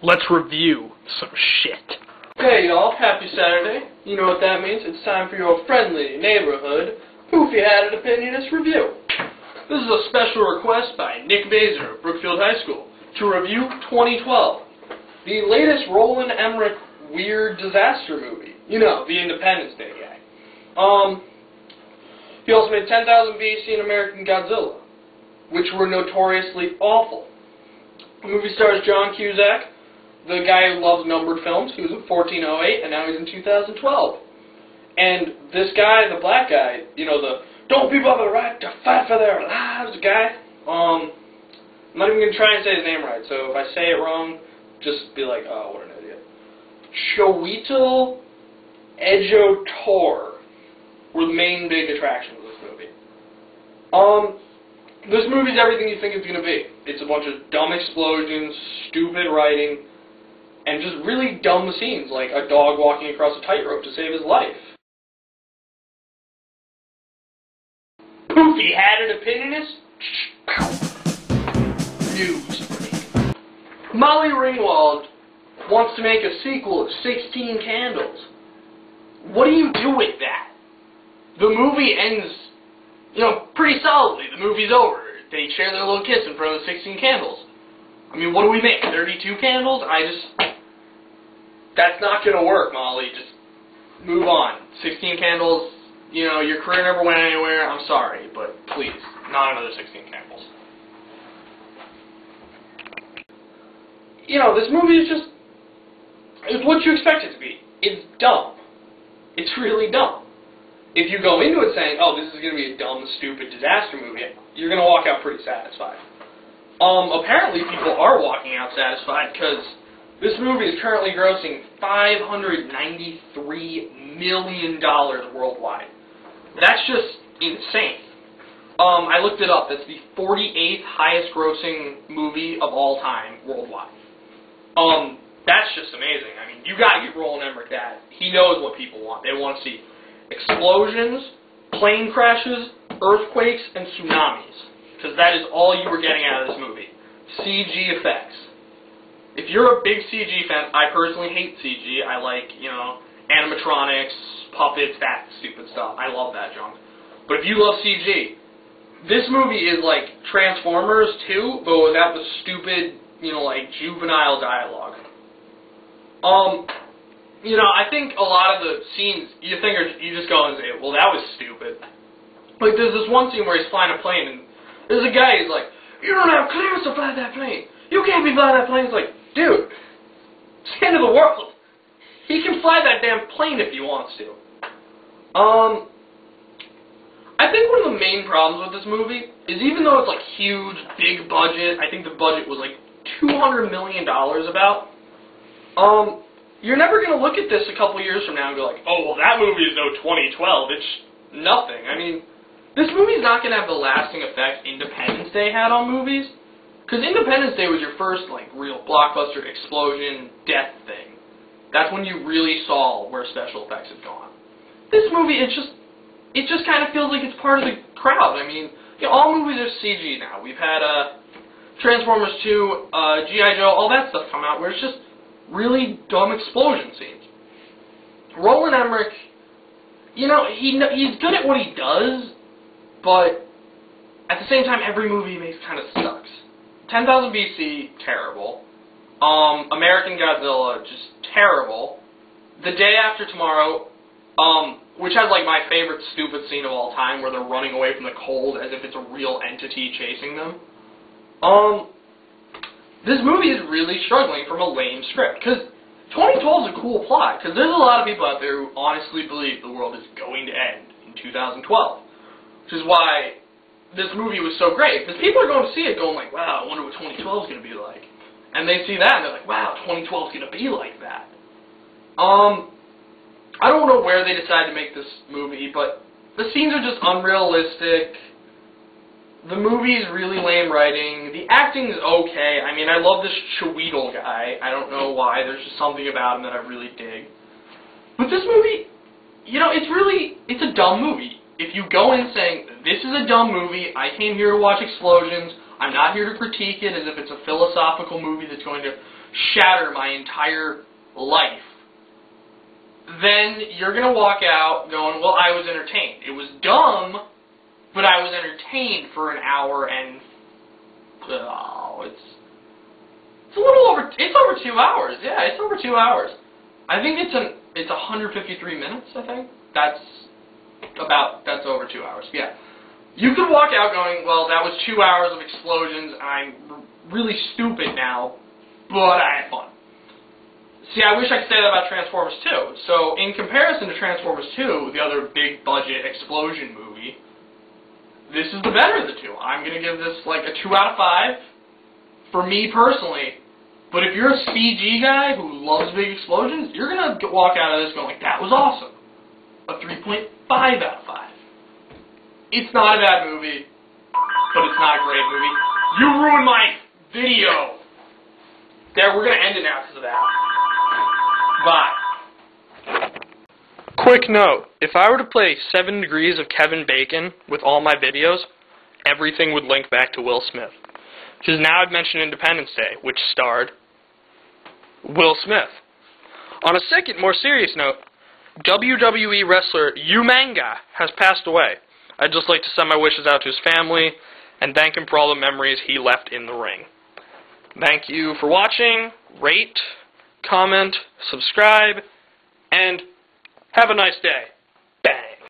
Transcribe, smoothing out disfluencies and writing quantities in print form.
Let's review some shit. Hey y'all, happy Saturday. You know what that means. It's time for your friendly neighborhood Poofy-Hatted Opinionist review. This is a special request by Nick Baser of Brookfield High School to review 2012, the latest Roland Emmerich weird disaster movie. You know, the Independence Day guy. He also made 10,000 BC and American Godzilla, which were notoriously awful. The movie stars John Cusack, the guy who loves numbered films. He was in 1408, and now he's in 2012. And this guy, the black guy, you know, the don't people have the right to fight for their lives guy, I'm not even going to try and say his name right, so if I say it wrong, just be like, oh, what an idiot. Chiwetel Ejiofor were the main big attractions of this movie. This movie's everything you think it's going to be. It's a bunch of dumb explosions, stupid writing, and just really dumb scenes, like a dog walking across a tightrope to save his life. Poofy-Hatted Opinionist? News for me. Molly Ringwald wants to make a sequel of 16 Candles. What do you do with that? The movie ends, you know, pretty solidly. The movie's over. They share their little kiss in front of the 16 candles. I mean, what do we make? 32 candles? That's not going to work, Molly. Just move on. 16 candles, you know, your career never went anywhere. I'm sorry, but please, not another 16 candles. You know, this movie is just, it's what you expect it to be. It's dumb. It's really dumb. If you go into it saying, oh, this is going to be a dumb, stupid disaster movie, you're going to walk out pretty satisfied. Apparently people are walking out satisfied because this movie is currently grossing $593 million worldwide. That's just insane. I looked it up. That's the 48th highest grossing movie of all time worldwide. That's just amazing. I mean, you got to give Roland Emmerich that. He knows what people want. They want to see explosions, plane crashes, earthquakes, and tsunamis. Because that is all you were getting out of this movie. CG effects. If you're a big CG fan, I personally hate CG. I like, you know, animatronics, puppets, that stupid stuff. I love that junk. But if you love CG, this movie is like Transformers 2, but without the stupid, you know, like juvenile dialogue. You know, I think a lot of the scenes, you just go and say, well, that was stupid. Like, there's this one scene where he's flying a plane, and there's a guy, he's like, you don't have clearance to fly that plane. You can't be flying that plane. It's like, dude, it's the end of the world. He can fly that damn plane if he wants to. I think one of the main problems with this movie is even though it's like huge, big budget, I think the budget was like $200 million about, you're never going to look at this a couple years from now and go like, oh, well, that movie is no 2012. It's nothing. I mean, this movie's not going to have the lasting effect Independence Day had on movies. Because Independence Day was your first, like, real blockbuster explosion death thing. That's when you really saw where special effects had gone. This movie, it just kind of feels like it's part of the crowd. I mean, you know, all movies are CG now. We've had Transformers 2, G.I. Joe, all that stuff come out where it's just really dumb explosion scenes. Roland Emmerich, you know, he's good at what he does, but at the same time, every movie he makes kind of sucks. 10,000 BC, terrible. American Godzilla, just terrible. The Day After Tomorrow, which has like my favorite stupid scene of all time, where they're running away from the cold as if it's a real entity chasing them. This movie is really struggling from a lame script, because 2012 is a cool plot, because there's a lot of people out there who honestly believe the world is going to end in 2012, which is why this movie was so great, because people are going to see it going like, wow, I wonder what 2012 is going to be like, and they see that and they're like, wow, 2012 is going to be like that. I don't know where they decided to make this movie, but the scenes are just unrealistic. The movie's really lame writing. The acting's okay. I mean, I love this Chiwetel guy. I don't know why. There's just something about him that I really dig. But this movie, you know, it's a dumb movie. If you go in saying, this is a dumb movie, I came here to watch explosions, I'm not here to critique it as if it's a philosophical movie that's going to shatter my entire life, then you're going to walk out going, well, I was entertained. It was dumb, but I was entertained for an hour and, it's a little over, it's over 2 hours. Yeah, it's over 2 hours. I think it's 153 minutes, I think. That's over 2 hours, yeah. You could walk out going, well, that was 2 hours of explosions, and I'm really stupid now, but I had fun. See, I wish I could say that about Transformers 2. So, in comparison to Transformers 2, the other big-budget explosion movie, this is the better of the two. I'm going to give this, like, a 2 out of 5, for me personally. But if you're a CG guy who loves big explosions, you're going to walk out of this going, like, that was awesome. A 3.5 out of 5. It's not a bad movie, but it's not a great movie. You ruined my video! There, we're going to end it now because of that. Bye. Quick note, if I were to play 7 Degrees of Kevin Bacon with all my videos, everything would link back to Will Smith. Because now I've mentioned Independence Day, which starred Will Smith. On a second, more serious note, WWE wrestler Umanga has passed away. I'd just like to send my wishes out to his family and thank him for all the memories he left in the ring. Thank you for watching. Rate, comment, subscribe, and have a nice day. Bang.